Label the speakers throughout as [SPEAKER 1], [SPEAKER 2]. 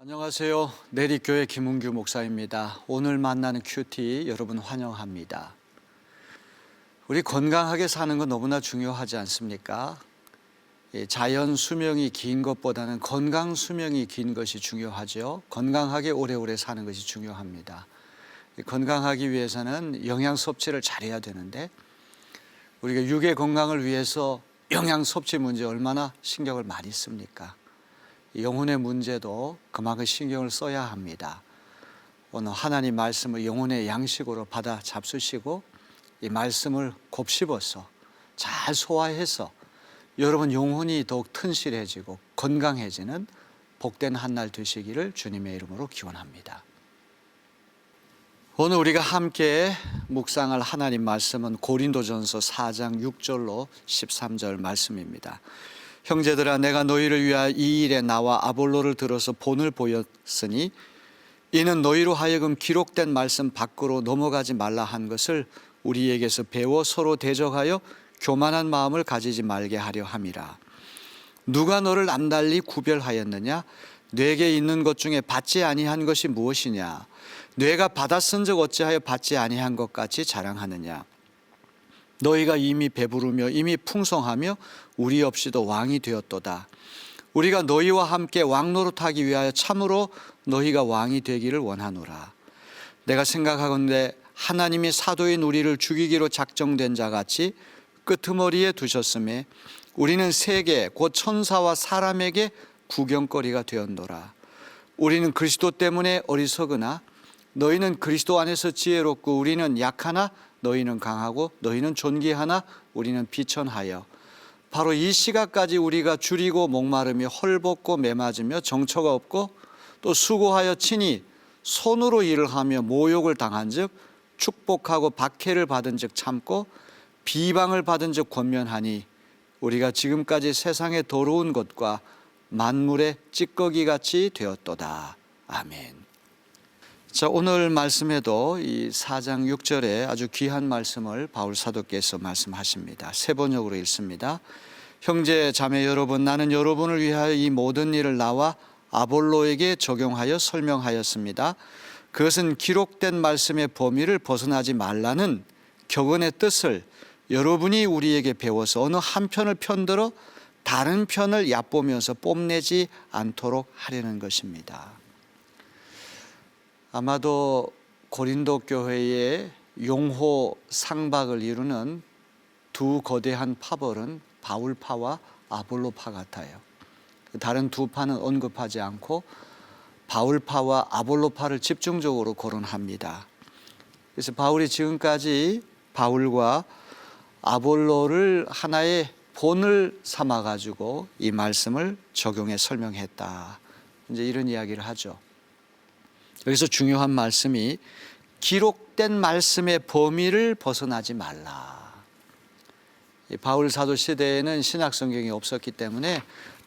[SPEAKER 1] 안녕하세요. 내리교회 김은규 목사입니다. 오늘 만나는 큐티 여러분 환영합니다. 우리 건강하게 사는 건 너무나 중요하지 않습니까? 자연 수명이 긴 것보다는 건강 수명이 긴 것이 중요하죠. 건강하게 오래오래 사는 것이 중요합니다. 건강하기 위해서는 영양 섭취를 잘해야 되는데 우리가 육의 건강을 위해서 영양 섭취 문제 얼마나 신경을 많이 씁니까? 영혼의 문제도 그만큼 신경을 써야 합니다. 오늘 하나님 말씀을 영혼의 양식으로 받아 잡수시고 이 말씀을 곱씹어서 잘 소화해서 여러분 영혼이 더욱 튼실해지고 건강해지는 복된 한날 되시기를 주님의 이름으로 기원합니다. 오늘 우리가 함께 묵상할 하나님 말씀은 고린도전서 4장 6절로 13절 말씀입니다. 형제들아, 내가 너희를 위하여 이 일에 나와 아볼로를 들어서 본을 보였으니 이는 너희로 하여금 기록된 말씀 밖으로 넘어가지 말라 한 것을 우리에게서 배워 서로 대적하여 교만한 마음을 가지지 말게 하려 함이라. 누가 너를 남달리 구별하였느냐? 뇌게 있는 것 중에 받지 아니한 것이 무엇이냐? 뇌가 받았은즉 어찌하여 받지 아니한 것 같이 자랑하느냐? 너희가 이미 배부르며 이미 풍성하며 우리 없이도 왕이 되었도다. 우리가 너희와 함께 왕노릇하기 위하여 참으로 너희가 왕이 되기를 원하노라. 내가 생각하건대 하나님이 사도인 우리를 죽이기로 작정된 자같이 끄트머리에 두셨음에 우리는 세계 곧 천사와 사람에게 구경거리가 되었노라. 우리는 그리스도 때문에 어리석으나 너희는 그리스도 안에서 지혜롭고 우리는 약하나 너희는 강하고 너희는 존귀하나 우리는 비천하여 바로 이 시각까지 우리가 줄이고 목마르며 헐벗고 매맞으며 정처가 없고 또 수고하여 친히 손으로 일을 하며 모욕을 당한즉 축복하고 박해를 받은즉 참고 비방을 받은즉 권면하니 우리가 지금까지 세상의 더러운 것과 만물의 찌꺼기같이 되었도다. 아멘. 자, 오늘 말씀에도 이 4장 6절에 아주 귀한 말씀을 바울 사도께서 말씀하십니다. 세 번역으로 읽습니다. 형제 자매 여러분, 나는 여러분을 위하여 이 모든 일을 나와 아볼로에게 적용하여 설명하였습니다. 그것은 기록된 말씀의 범위를 벗어나지 말라는 격언의 뜻을 여러분이 우리에게 배워서 어느 한편을 편들어 다른 편을 얕보면서 뽐내지 않도록 하려는 것입니다. 아마도 고린도 교회의 용호 상박을 이루는 두 거대한 파벌은 바울파와 아볼로파 같아요. 다른 두 파는 언급하지 않고 바울파와 아볼로파를 집중적으로 거론합니다. 그래서 바울이 지금까지 바울과 아볼로를 하나의 본을 삼아가지고 이 말씀을 적용해 설명했다. 이제 이런 이야기를 하죠. 여기서 중요한 말씀이 기록된 말씀의 범위를 벗어나지 말라. 바울 사도 시대에는 신약 성경이 없었기 때문에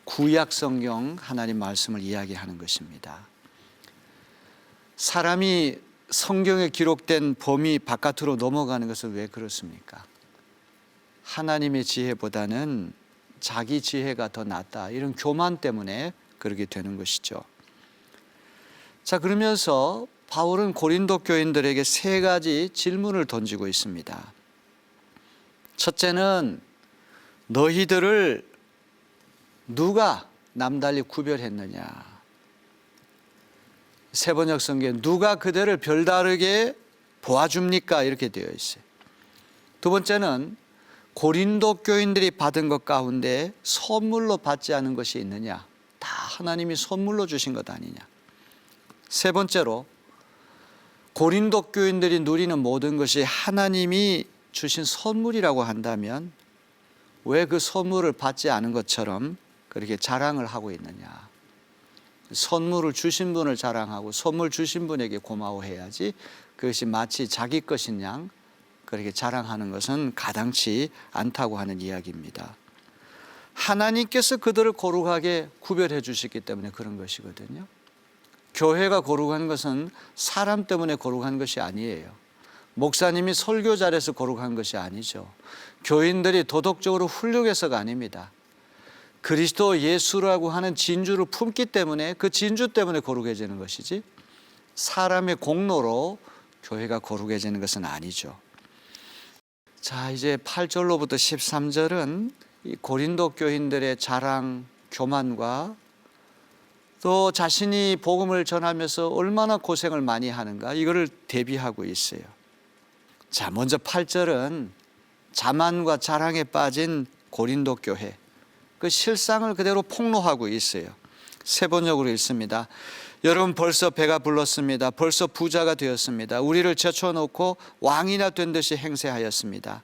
[SPEAKER 1] 구약 성경 하나님 말씀을 이야기하는 것입니다. 사람이 성경에 기록된 범위 바깥으로 넘어가는 것은 왜 그렇습니까? 하나님의 지혜보다는 자기 지혜가 더 낫다. 이런 교만 때문에 그렇게 되는 것이죠. 자, 그러면서 바울은 고린도 교인들에게 세 가지 질문을 던지고 있습니다. 첫째는 너희들을 누가 남달리 구별했느냐? 세번역 성경에 누가 그대를 별다르게 보아줍니까? 이렇게 되어 있어요. 두 번째는 고린도 교인들이 받은 것 가운데 선물로 받지 않은 것이 있느냐? 다 하나님이 선물로 주신 것 아니냐? 세 번째로 고린도 교인들이 누리는 모든 것이 하나님이 주신 선물이라고 한다면 왜 그 선물을 받지 않은 것처럼 그렇게 자랑을 하고 있느냐? 선물을 주신 분을 자랑하고 선물 주신 분에게 고마워해야지 그것이 마치 자기 것인 양 그렇게 자랑하는 것은 가당치 않다고 하는 이야기입니다. 하나님께서 그들을 거룩하게 구별해 주셨기 때문에 그런 것이거든요. 교회가 거룩한 것은 사람 때문에 거룩한 것이 아니에요. 목사님이 설교 잘해서 거룩한 것이 아니죠. 교인들이 도덕적으로 훌륭해서가 아닙니다. 그리스도 예수라고 하는 진주를 품기 때문에 그 진주 때문에 거룩해지는 것이지 사람의 공로로 교회가 거룩해지는 것은 아니죠. 자, 이제 8절로부터 13절은 이 고린도 교인들의 자랑, 교만과 또 자신이 복음을 전하면서 얼마나 고생을 많이 하는가 이거를 대비하고 있어요. 자, 먼저 8절은 자만과 자랑에 빠진 고린도 교회 그 실상을 그대로 폭로하고 있어요. 세 번역으로 읽습니다. 여러분 벌써 배가 불렀습니다. 벌써 부자가 되었습니다. 우리를 제쳐놓고 왕이나 된 듯이 행세하였습니다.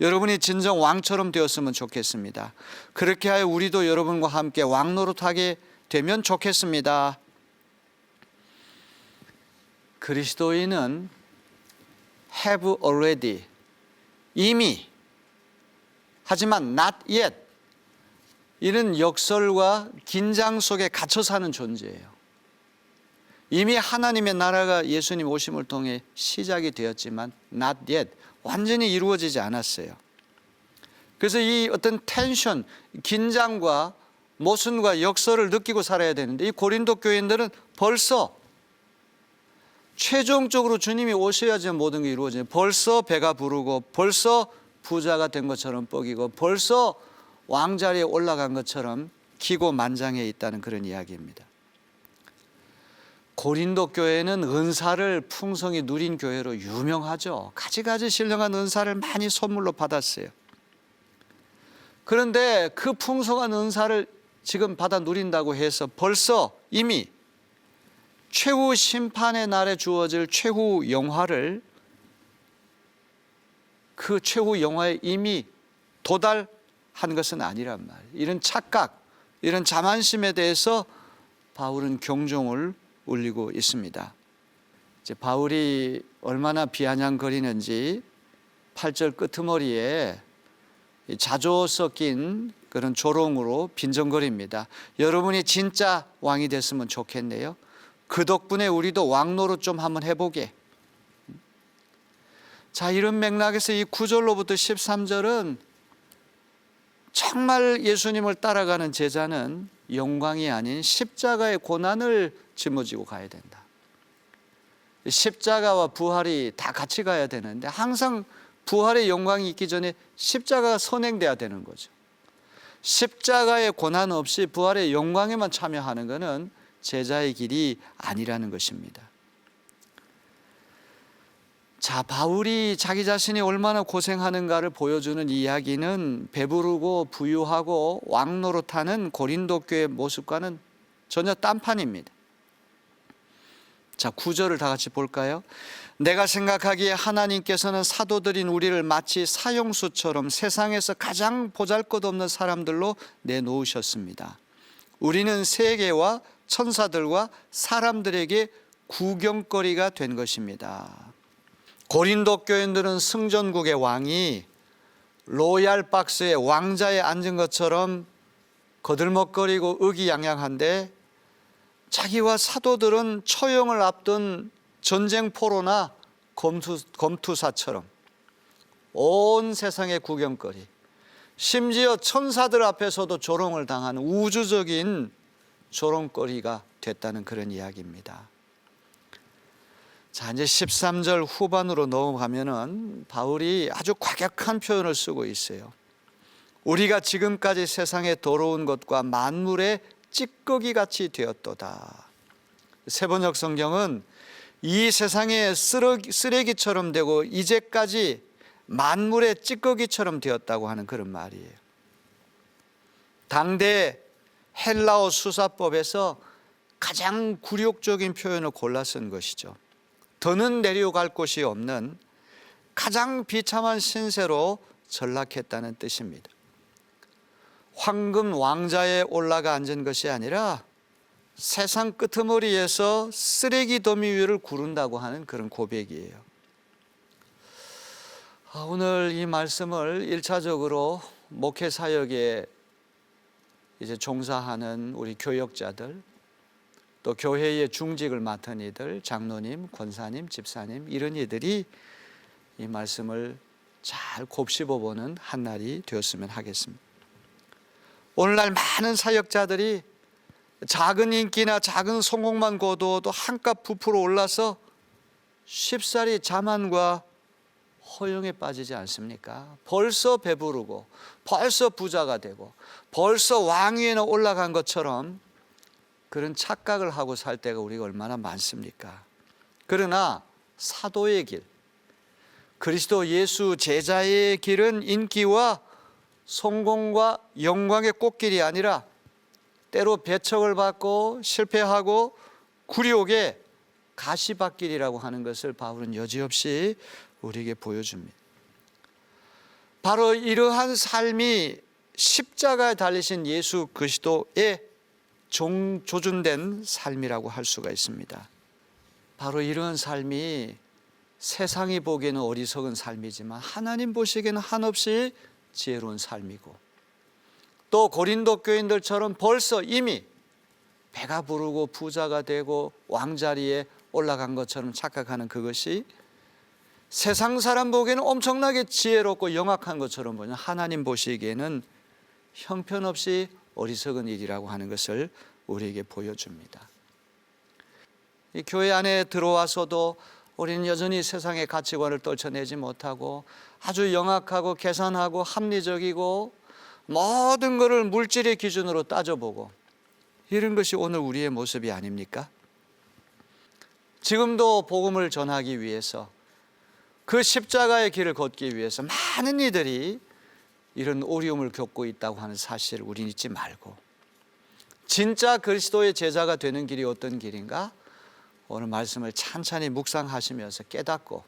[SPEAKER 1] 여러분이 진정 왕처럼 되었으면 좋겠습니다. 그렇게 하여 우리도 여러분과 함께 왕 노릇하게 되면 좋겠습니다. 그리스도인은 have already, 이미, 하지만 not yet, 이런 역설과 긴장 속에 갇혀 사는 존재예요. 이미 하나님의 나라가 예수님 오심을 통해 시작이 되었지만 not yet, 완전히 이루어지지 않았어요. 그래서 이 어떤 텐션, 긴장과 모순과 역설을 느끼고 살아야 되는데 이 고린도 교인들은 벌써 최종적으로 주님이 오셔야지 모든 게 이루어져요. 벌써 배가 부르고 벌써 부자가 된 것처럼 뻐기고 벌써 왕자리에 올라간 것처럼 기고만장해 있다는 그런 이야기입니다. 고린도 교회는 은사를 풍성히 누린 교회로 유명하죠. 가지가지 신령한 은사를 많이 선물로 받았어요. 그런데 그 풍성한 은사를 지금 받아 누린다고 해서 벌써 이미 최후 심판의 날에 주어질 최후 영화를 그 최후 영화에 이미 도달한 것은 아니란 말이에요. 이런 착각, 이런 자만심에 대해서 바울은 경종을 울리고 있습니다. 이제 바울이 얼마나 비아냥거리는지 8절 끄트머리에 자조 섞인 그런 조롱으로 빈정거립니다. 여러분이 진짜 왕이 됐으면 좋겠네요. 그 덕분에 우리도 왕노릇 좀 한번 해보게. 자, 이런 맥락에서 이 9절로부터 13절은 정말 예수님을 따라가는 제자는 영광이 아닌 십자가의 고난을 짊어지고 가야 된다. 십자가와 부활이 다 같이 가야 되는데 항상 부활의 영광이 있기 전에 십자가가 선행돼야 되는 거죠. 십자가의 고난 없이 부활의 영광에만 참여하는 것은 제자의 길이 아니라는 것입니다. 자, 바울이 자기 자신이 얼마나 고생하는가를 보여주는 이야기는 배부르고 부유하고 왕노릇하는 고린도 교회의 모습과는 전혀 딴판입니다. 자, 9절을 다 같이 볼까요? 내가 생각하기에 하나님께서는 사도들인 우리를 마치 사형수처럼 세상에서 가장 보잘것없는 사람들로 내놓으셨습니다. 우리는 세계와 천사들과 사람들에게 구경거리가 된 것입니다. 고린도 교인들은 승전국의 왕이 로얄 박스에 왕자에 앉은 것처럼 거들먹거리고 의기양양한데 자기와 사도들은 처형을 앞둔 전쟁포로나 검투사처럼 온 세상의 구경거리, 심지어 천사들 앞에서도 조롱을 당하는 우주적인 조롱거리가 됐다는 그런 이야기입니다. 자, 이제 13절 후반으로 넘어가면은 바울이 아주 과격한 표현을 쓰고 있어요. 우리가 지금까지 세상에 더러운 것과 만물의 찌꺼기 같이 되었도다. 세번역 성경은 이 세상의 쓰레기처럼 되고 이제까지 만물의 찌꺼기처럼 되었다고 하는 그런 말이에요. 당대 헬라어 수사법에서 가장 굴욕적인 표현을 골라 쓴 것이죠. 더는 내려갈 곳이 없는 가장 비참한 신세로 전락했다는 뜻입니다. 황금 왕자에 올라가 앉은 것이 아니라 세상 끄트머리에서 쓰레기 더미 위를 구른다고 하는 그런 고백이에요. 오늘 이 말씀을 1차적으로 목회 사역에 이제 종사하는 우리 교역자들, 또 교회의 중직을 맡은 이들, 장로님, 권사님, 집사님, 이런 이들이 이 말씀을 잘 곱씹어 보는 한 날이 되었으면 하겠습니다. 오늘날 많은 사역자들이 작은 인기나 작은 성공만 거두어도 한껏 부풀어 올라서 쉽사리 자만과 허영에 빠지지 않습니까? 벌써 배부르고 벌써 부자가 되고 벌써 왕위에는 올라간 것처럼 그런 착각을 하고 살 때가 우리가 얼마나 많습니까? 그러나 사도의 길, 그리스도 예수 제자의 길은 인기와 성공과 영광의 꽃길이 아니라 때로 배척을 받고 실패하고 굴욕의 가시밭길이라고 하는 것을 바울은 여지없이 우리에게 보여줍니다. 바로 이러한 삶이 십자가에 달리신 예수 그리스도의 조준된 삶이라고 할 수가 있습니다. 바로 이런 삶이 세상이 보기에는 어리석은 삶이지만 하나님 보시기에는 한없이 지혜로운 삶이고, 또 고린도 교인들처럼 벌써 이미 배가 부르고 부자가 되고 왕자리에 올라간 것처럼 착각하는 그것이 세상 사람 보기에는 엄청나게 지혜롭고 영악한 것처럼 보이는 하나님 보시기에는 형편없이 어리석은 일이라고 하는 것을 우리에게 보여줍니다. 이 교회 안에 들어와서도 우리는 여전히 세상의 가치관을 떨쳐내지 못하고 아주 영악하고 계산하고 합리적이고 모든 것을 물질의 기준으로 따져보고 이런 것이 오늘 우리의 모습이 아닙니까? 지금도 복음을 전하기 위해서 그 십자가의 길을 걷기 위해서 많은 이들이 이런 어려움을 겪고 있다고 하는 사실을 우리는 잊지 말고, 진짜 그리스도의 제자가 되는 길이 어떤 길인가? 오늘 말씀을 찬찬히 묵상하시면서 깨닫고,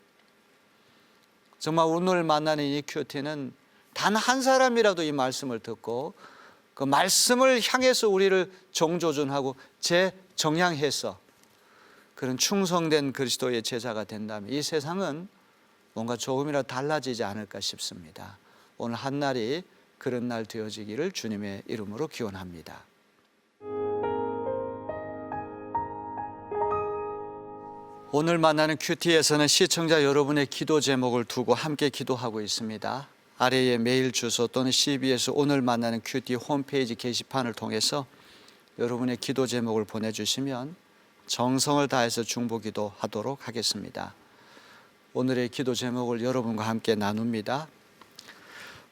[SPEAKER 1] 정말 오늘 만나는 이 큐티는 단 한 사람이라도 이 말씀을 듣고 그 말씀을 향해서 우리를 정조준하고 재정향해서 그런 충성된 그리스도의 제자가 된다면 이 세상은 뭔가 조금이라도 달라지지 않을까 싶습니다. 오늘 한날이 그런 날 되어지기를 주님의 이름으로 기원합니다. 오늘 만나는 큐티에서는 시청자 여러분의 기도 제목을 두고 함께 기도하고 있습니다. 아래에 메일 주소 또는 CBS 오늘 만나는 큐티 홈페이지 게시판을 통해서 여러분의 기도 제목을 보내주시면 정성을 다해서 중보기도 하도록 하겠습니다. 오늘의 기도 제목을 여러분과 함께 나눕니다.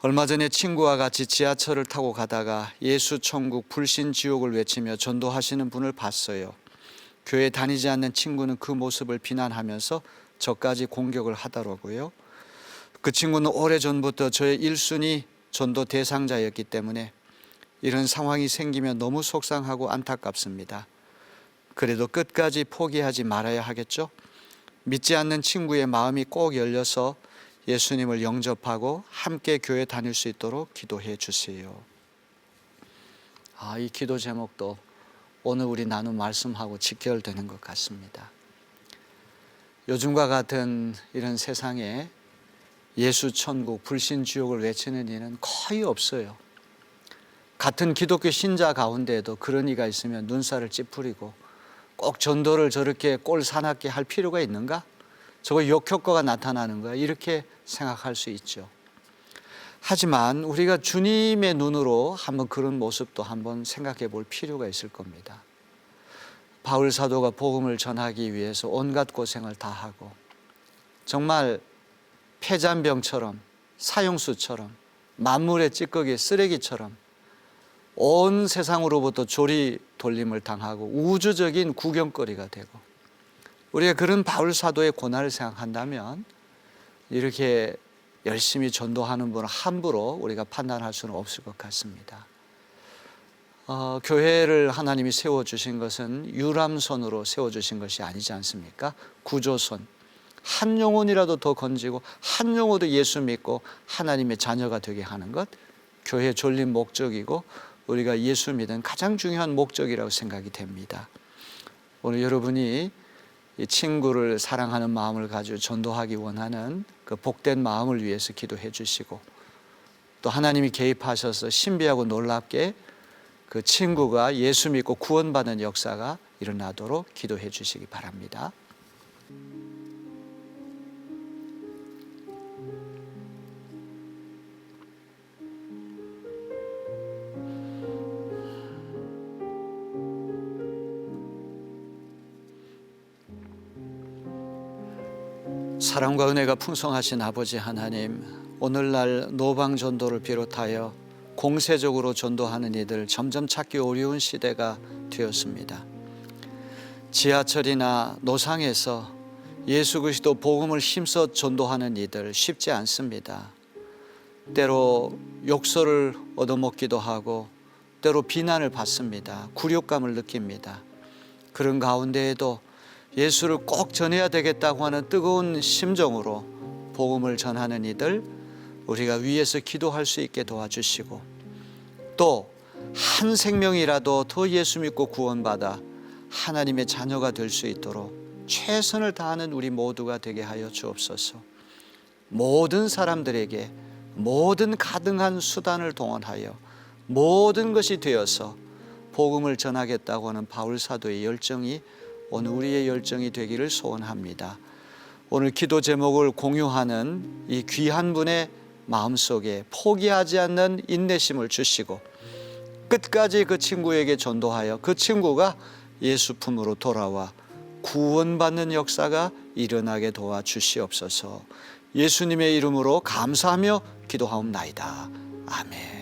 [SPEAKER 1] 얼마 전에 친구와 같이 지하철을 타고 가다가 예수 천국 불신 지옥을 외치며 전도하시는 분을 봤어요. 교회 다니지 않는 친구는 그 모습을 비난하면서 저까지 공격을 하더라고요. 그 친구는 오래전부터 저의 1순위 전도 대상자였기 때문에 이런 상황이 생기면 너무 속상하고 안타깝습니다. 그래도 끝까지 포기하지 말아야 하겠죠? 믿지 않는 친구의 마음이 꼭 열려서 예수님을 영접하고 함께 교회 다닐 수 있도록 기도해 주세요. 이 기도 제목도 오늘 우리 나눈 말씀하고 직결되는 것 같습니다. 요즘과 같은 이런 세상에 예수 천국 불신 지옥을 외치는 이는 거의 없어요. 같은 기독교 신자 가운데에도 그런 이가 있으면 눈살을 찌푸리고 꼭 전도를 저렇게 꼴 사납게 할 필요가 있는가? 저거 역효과가 나타나는 거야, 이렇게 생각할 수 있죠. 하지만 우리가 주님의 눈으로 한번 그런 모습도 한번 생각해 볼 필요가 있을 겁니다. 바울 사도가 복음을 전하기 위해서 온갖 고생을 다 하고 정말 폐잔병처럼 사형수처럼 만물의 찌꺼기 쓰레기처럼 온 세상으로부터 조리 돌림을 당하고 우주적인 구경거리가 되고, 우리가 그런 바울 사도의 고난을 생각한다면 이렇게 열심히 전도하는 분을 함부로 우리가 판단할 수는 없을 것 같습니다. 교회를 하나님이 세워주신 것은 유람선으로 세워주신 것이 아니지 않습니까? 구조선, 한 영혼이라도 더 건지고 한 영혼도 예수 믿고 하나님의 자녀가 되게 하는 것, 교회의 졸린 목적이고 우리가 예수 믿은 가장 중요한 목적이라고 생각이 됩니다. 오늘 여러분이 이 친구를 사랑하는 마음을 가지고 전도하기 원하는 그 복된 마음을 위해서 기도해 주시고, 또 하나님이 개입하셔서 신비하고 놀랍게 그 친구가 예수 믿고 구원받는 역사가 일어나도록 기도해 주시기 바랍니다. 사랑과 은혜가 풍성하신 아버지 하나님, 오늘날 노방 전도를 비롯하여 공세적으로 전도하는 이들 점점 찾기 어려운 시대가 되었습니다. 지하철이나 노상에서 예수 그리스도 복음을 힘써 전도하는 이들 쉽지 않습니다. 때로 욕설을 얻어먹기도 하고 때로 비난을 받습니다. 굴욕감을 느낍니다. 그런 가운데에도 예수를 꼭 전해야 되겠다고 하는 뜨거운 심정으로 복음을 전하는 이들 우리가 위에서 기도할 수 있게 도와주시고, 또 한 생명이라도 더 예수 믿고 구원받아 하나님의 자녀가 될 수 있도록 최선을 다하는 우리 모두가 되게 하여 주옵소서. 모든 사람들에게 모든 가능한 수단을 동원하여 모든 것이 되어서 복음을 전하겠다고 하는 바울 사도의 열정이 오늘 우리의 열정이 되기를 소원합니다. 오늘 기도 제목을 공유하는 이 귀한 분의 마음속에 포기하지 않는 인내심을 주시고 끝까지 그 친구에게 전도하여 그 친구가 예수 품으로 돌아와 구원받는 역사가 일어나게 도와주시옵소서. 예수님의 이름으로 감사하며 기도하옵나이다. 아멘.